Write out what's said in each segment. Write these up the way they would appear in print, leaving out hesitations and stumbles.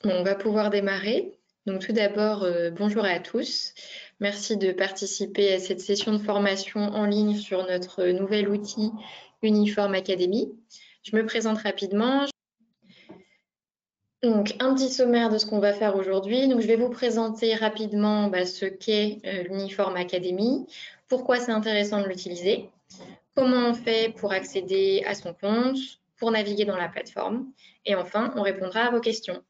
Bon, on va pouvoir démarrer. Donc tout d'abord, bonjour à tous. Merci de participer à cette session de formation en ligne sur notre nouvel outil Uniform Academy. Je me présente rapidement. Donc un petit sommaire de ce qu'on va faire aujourd'hui. Donc je vais vous présenter rapidement ce qu'est l'Uniform Academy, pourquoi c'est intéressant de l'utiliser, comment on fait pour accéder à son compte, pour naviguer dans la plateforme, et enfin on répondra à vos questions.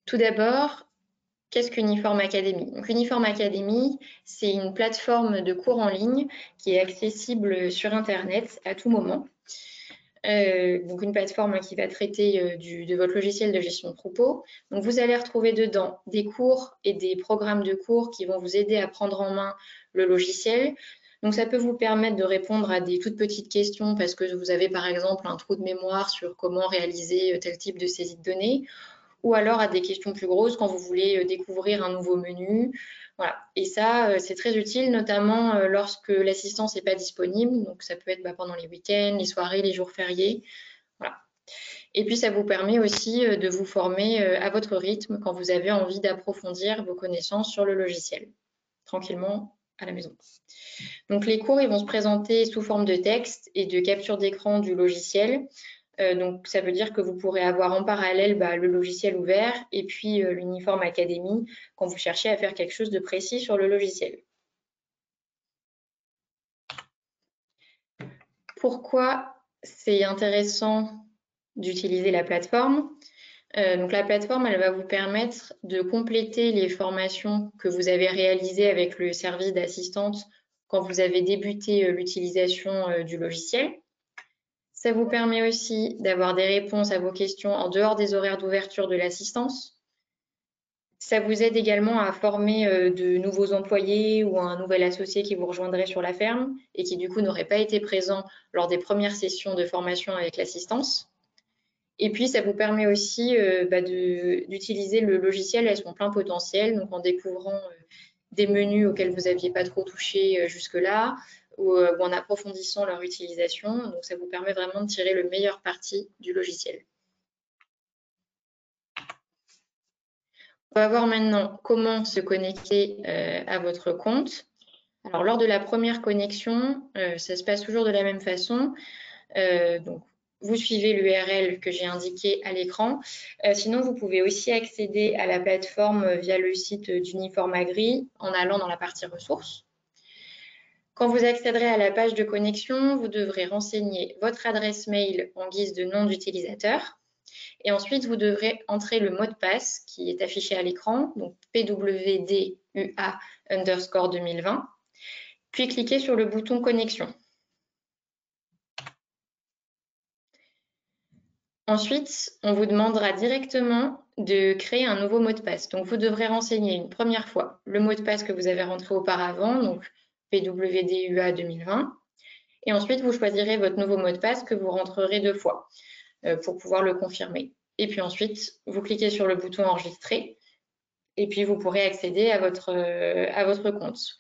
Tout d'abord, qu'est-ce qu'Uniform Academy? Donc, Uniform Academy, c'est une plateforme de cours en ligne qui est accessible sur Internet à tout moment. Donc, une plateforme qui va traiter de votre logiciel de gestion de troupeau. Donc, vous allez retrouver dedans des cours et des programmes de cours qui vont vous aider à prendre en main le logiciel. Donc, ça peut vous permettre de répondre à des toutes petites questions parce que vous avez, par exemple, un trou de mémoire sur comment réaliser tel type de saisie de données, ou alors à des questions plus grosses quand vous voulez découvrir un nouveau menu. Voilà. Et ça, c'est très utile, notamment lorsque l'assistance n'est pas disponible. Donc, ça peut être pendant les week-ends, les soirées, les jours fériés. Voilà. Et puis, ça vous permet aussi de vous former à votre rythme quand vous avez envie d'approfondir vos connaissances sur le logiciel, tranquillement à la maison. Donc, les cours, ils vont se présenter sous forme de texte et de capture d'écran du logiciel. Donc, ça veut dire que vous pourrez avoir en parallèle le logiciel ouvert et puis l'Uniform Academy quand vous cherchez à faire quelque chose de précis sur le logiciel. Pourquoi c'est intéressant d'utiliser la plateforme? Donc, la plateforme, elle va vous permettre de compléter les formations que vous avez réalisées avec le service d'assistante quand vous avez débuté l'utilisation du logiciel. Ça vous permet aussi d'avoir des réponses à vos questions en dehors des horaires d'ouverture de l'assistance. Ça vous aide également à former de nouveaux employés ou un nouvel associé qui vous rejoindrait sur la ferme et qui du coup n'aurait pas été présent lors des premières sessions de formation avec l'assistance. Et puis ça vous permet aussi d'utiliser le logiciel à son plein potentiel, donc en découvrant des menus auxquels vous n'aviez pas trop touché jusque-là, ou en approfondissant leur utilisation. Donc ça vous permet vraiment de tirer le meilleur parti du logiciel. On va voir maintenant comment se connecter à votre compte. Alors, lors de la première connexion, ça se passe toujours de la même façon. Donc, vous suivez l'URL que j'ai indiqué à l'écran. Sinon, vous pouvez aussi accéder à la plateforme via le site d'Uniform Agri en allant dans la partie ressources. Quand vous accéderez à la page de connexion, vous devrez renseigner votre adresse mail en guise de nom d'utilisateur. Et ensuite, vous devrez entrer le mot de passe qui est affiché à l'écran, donc PWDUA_2020, puis cliquez sur le bouton connexion. Ensuite, on vous demandera directement de créer un nouveau mot de passe. Donc, vous devrez renseigner une première fois le mot de passe que vous avez rentré auparavant, donc PWDUA 2020. Et ensuite, vous choisirez votre nouveau mot de passe que vous rentrerez 2 fois pour pouvoir le confirmer. Et puis ensuite, vous cliquez sur le bouton enregistrer et puis vous pourrez accéder à votre compte.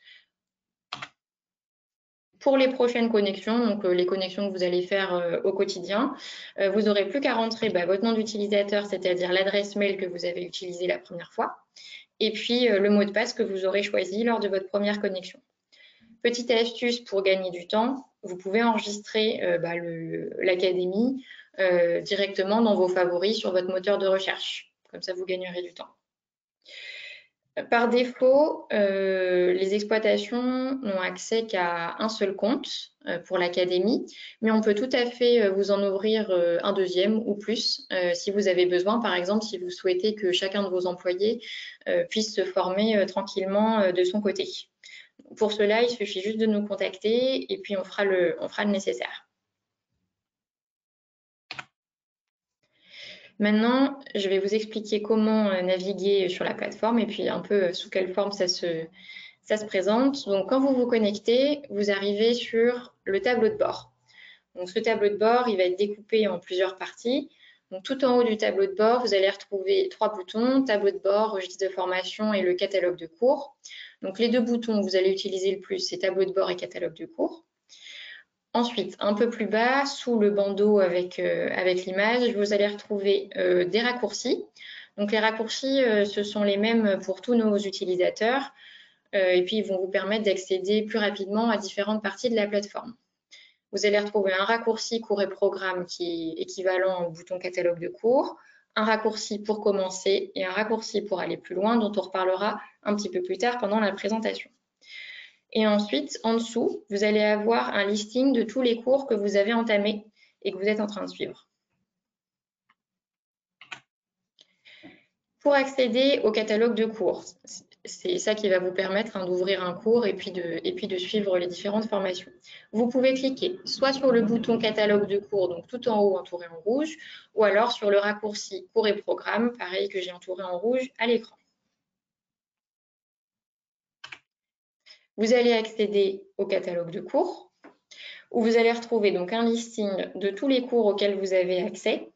Pour les prochaines connexions, donc les connexions que vous allez faire au quotidien, vous n'aurez plus qu'à rentrer votre nom d'utilisateur, c'est-à-dire l'adresse mail que vous avez utilisée la première fois, et puis le mot de passe que vous aurez choisi lors de votre première connexion. Petite astuce pour gagner du temps, vous pouvez enregistrer l'académie directement dans vos favoris sur votre moteur de recherche. Comme ça, vous gagnerez du temps. Par défaut, les exploitations n'ont accès qu'à un seul compte pour l'académie, mais on peut tout à fait vous en ouvrir un deuxième ou plus si vous avez besoin. Par exemple, si vous souhaitez que chacun de vos employés puisse se former tranquillement de son côté. Pour cela, il suffit juste de nous contacter et puis on fera le nécessaire. Maintenant, je vais vous expliquer comment naviguer sur la plateforme et puis un peu sous quelle forme ça se présente. Donc, quand vous vous connectez, vous arrivez sur le tableau de bord. Donc, ce tableau de bord, il va être découpé en plusieurs parties. Donc, tout en haut du tableau de bord, vous allez retrouver 3 boutons, tableau de bord, registre de formation et le catalogue de cours. Donc, les 2 boutons que vous allez utiliser le plus, c'est tableau de bord et catalogue de cours. Ensuite, un peu plus bas, sous le bandeau avec l'image, vous allez retrouver des raccourcis. Donc les raccourcis, ce sont les mêmes pour tous nos utilisateurs et puis ils vont vous permettre d'accéder plus rapidement à différentes parties de la plateforme. Vous allez retrouver un raccourci cours et programme qui est équivalent au bouton catalogue de cours, un raccourci pour commencer et un raccourci pour aller plus loin dont on reparlera un petit peu plus tard pendant la présentation. Et ensuite, en dessous, vous allez avoir un listing de tous les cours que vous avez entamés et que vous êtes en train de suivre. Pour accéder au catalogue de cours, c'est ça qui va vous permettre d'ouvrir un cours et puis de suivre les différentes formations. Vous pouvez cliquer soit sur le bouton catalogue de cours, donc tout en haut entouré en rouge, ou alors sur le raccourci cours et programme, pareil que j'ai entouré en rouge à l'écran. Vous allez accéder au catalogue de cours, où vous allez retrouver donc un listing de tous les cours auxquels vous avez accès.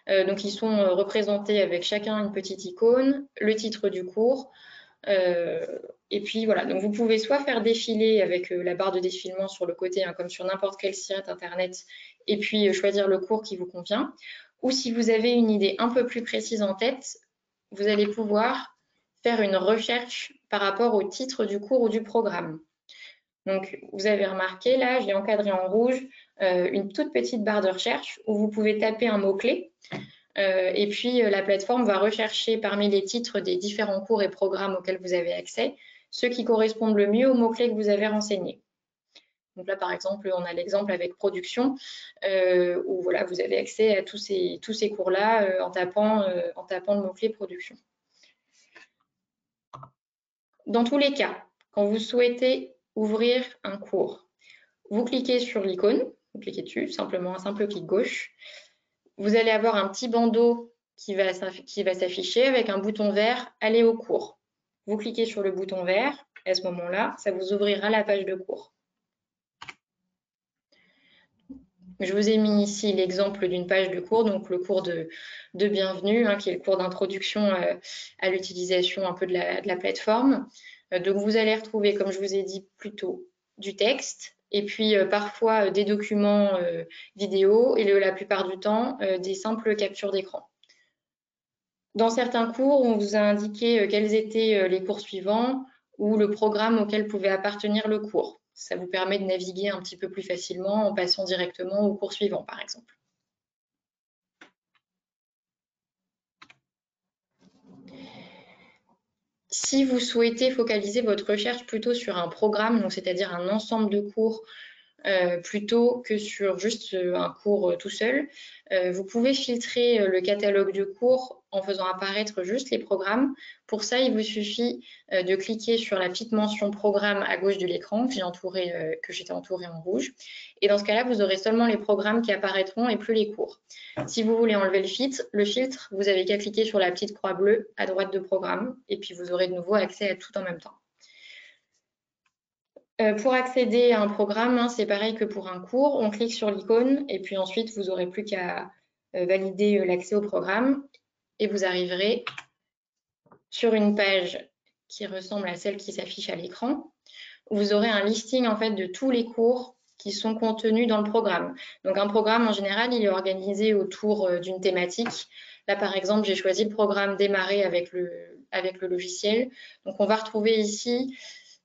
Donc ils sont représentés avec chacun une petite icône, le titre du cours, et puis voilà, donc vous pouvez soit faire défiler avec la barre de défilement sur le côté, comme sur n'importe quel site internet, et puis choisir le cours qui vous convient, ou si vous avez une idée un peu plus précise en tête, vous allez pouvoir faire une recherche par rapport au titre du cours ou du programme. Donc vous avez remarqué là, j'ai encadré en rouge une toute petite barre de recherche où vous pouvez taper un mot-clé. Et puis, la plateforme va rechercher parmi les titres des différents cours et programmes auxquels vous avez accès, ceux qui correspondent le mieux aux mots-clés que vous avez renseignés. Donc là, par exemple, on a l'exemple avec production, où voilà, vous avez accès à tous ces cours-là en tapant le mot-clé production. Dans tous les cas, quand vous souhaitez ouvrir un cours, vous cliquez sur l'icône, vous cliquez dessus, simplement un simple clic gauche. Vous allez avoir un petit bandeau qui va s'afficher avec un bouton vert « Aller au cours ». Vous cliquez sur le bouton vert, à ce moment-là, ça vous ouvrira la page de cours. Je vous ai mis ici l'exemple d'une page de cours, donc le cours de bienvenue, qui est le cours d'introduction à l'utilisation un peu de la plateforme. Donc vous allez retrouver, comme je vous ai dit, plutôt du texte, et puis parfois des documents vidéo, et la plupart du temps des simples captures d'écran. Dans certains cours, on vous a indiqué quels étaient les cours suivants ou le programme auquel pouvait appartenir le cours. Ça vous permet de naviguer un petit peu plus facilement en passant directement au cours suivant, par exemple. Si vous souhaitez focaliser votre recherche plutôt sur un programme, donc c'est-à-dire un ensemble de cours, plutôt que sur juste un cours tout seul, vous pouvez filtrer le catalogue de cours en faisant apparaître juste les programmes. Pour ça, il vous suffit de cliquer sur la petite mention programme à gauche de l'écran que j'étais entourée en rouge. Et dans ce cas-là, vous aurez seulement les programmes qui apparaîtront et plus les cours. Si vous voulez enlever le filtre, vous avez qu'à cliquer sur la petite croix bleue à droite de programme et puis vous aurez de nouveau accès à tout en même temps. Pour accéder à un programme, c'est pareil que pour un cours, on clique sur l'icône et puis ensuite vous n'aurez plus qu'à valider l'accès au programme et vous arriverez sur une page qui ressemble à celle qui s'affiche à l'écran. Vous aurez un listing en fait de tous les cours qui sont contenus dans le programme. Donc un programme en général, il est organisé autour d'une thématique. Là par exemple, j'ai choisi le programme démarrer avec le logiciel. Donc on va retrouver ici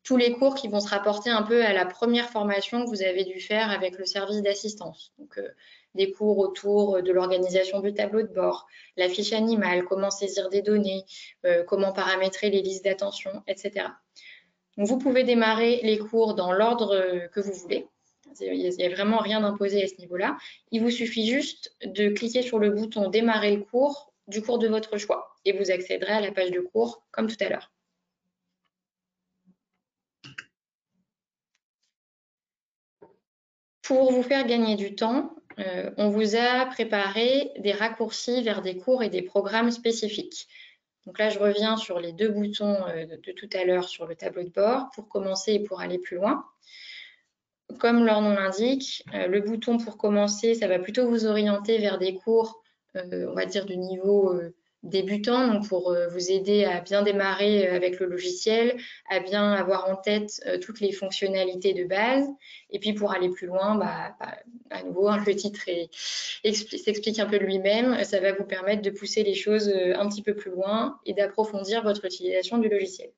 tous les cours qui vont se rapporter un peu à la première formation que vous avez dû faire avec le service d'assistance. Donc, des cours autour de l'organisation du tableau de bord, la fiche animale, comment saisir des données, comment paramétrer les listes d'attention, etc. Donc, vous pouvez démarrer les cours dans l'ordre que vous voulez. Il n'y a vraiment rien d'imposé à ce niveau-là. Il vous suffit juste de cliquer sur le bouton « Démarrer le cours » du cours de votre choix et vous accéderez à la page de cours comme tout à l'heure. Pour vous faire gagner du temps, on vous a préparé des raccourcis vers des cours et des programmes spécifiques. Donc là, je reviens sur les deux boutons de tout à l'heure sur le tableau de bord pour commencer et pour aller plus loin. Comme leur nom l'indique, le bouton pour commencer, ça va plutôt vous orienter vers des cours, on va dire, du niveau débutants, donc pour vous aider à bien démarrer avec le logiciel, à bien avoir en tête toutes les fonctionnalités de base. Et puis pour aller plus loin, à nouveau, le titre s'explique un peu de lui-même. Ça va vous permettre de pousser les choses un petit peu plus loin et d'approfondir votre utilisation du logiciel.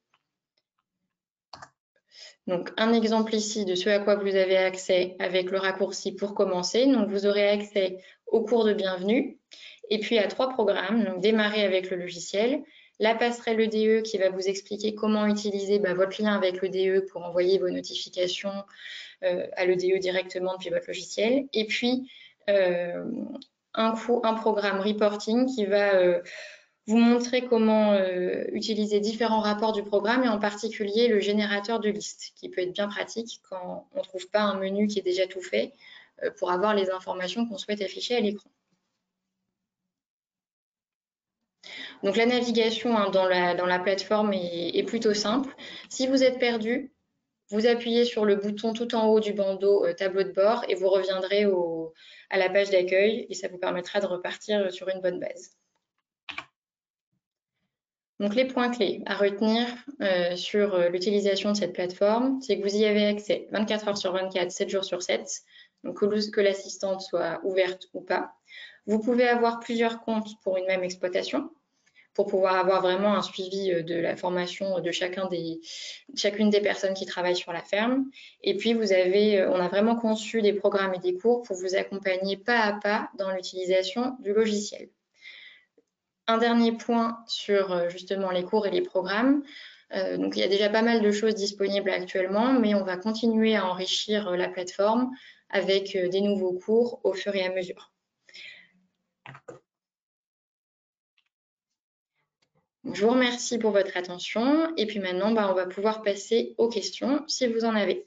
Donc, un exemple ici de ce à quoi vous avez accès avec le raccourci pour commencer. Donc, vous aurez accès au cours de bienvenue et puis à 3 programmes. Donc, démarrer avec le logiciel, la passerelle EDE qui va vous expliquer comment utiliser votre lien avec l'EDE pour envoyer vos notifications à l'EDE directement depuis votre logiciel. Et puis, un programme reporting qui va vous montrer comment utiliser différents rapports du programme et en particulier le générateur de listes qui peut être bien pratique quand on ne trouve pas un menu qui est déjà tout fait pour avoir les informations qu'on souhaite afficher à l'écran. Donc la navigation dans la plateforme est plutôt simple. Si vous êtes perdu, vous appuyez sur le bouton tout en haut du bandeau tableau de bord et vous reviendrez à la page d'accueil et ça vous permettra de repartir sur une bonne base. Donc les points clés à retenir sur l'utilisation de cette plateforme, c'est que vous y avez accès 24 heures sur 24, 7 jours sur 7, donc que l'assistante soit ouverte ou pas. Vous pouvez avoir plusieurs comptes pour une même exploitation, pour pouvoir avoir vraiment un suivi de la formation de chacune des personnes qui travaillent sur la ferme. Et puis on a vraiment conçu des programmes et des cours pour vous accompagner pas à pas dans l'utilisation du logiciel. Un dernier point sur justement les cours et les programmes. Donc il y a déjà pas mal de choses disponibles actuellement, mais on va continuer à enrichir la plateforme avec des nouveaux cours au fur et à mesure. Je vous remercie pour votre attention et puis maintenant on va pouvoir passer aux questions si vous en avez.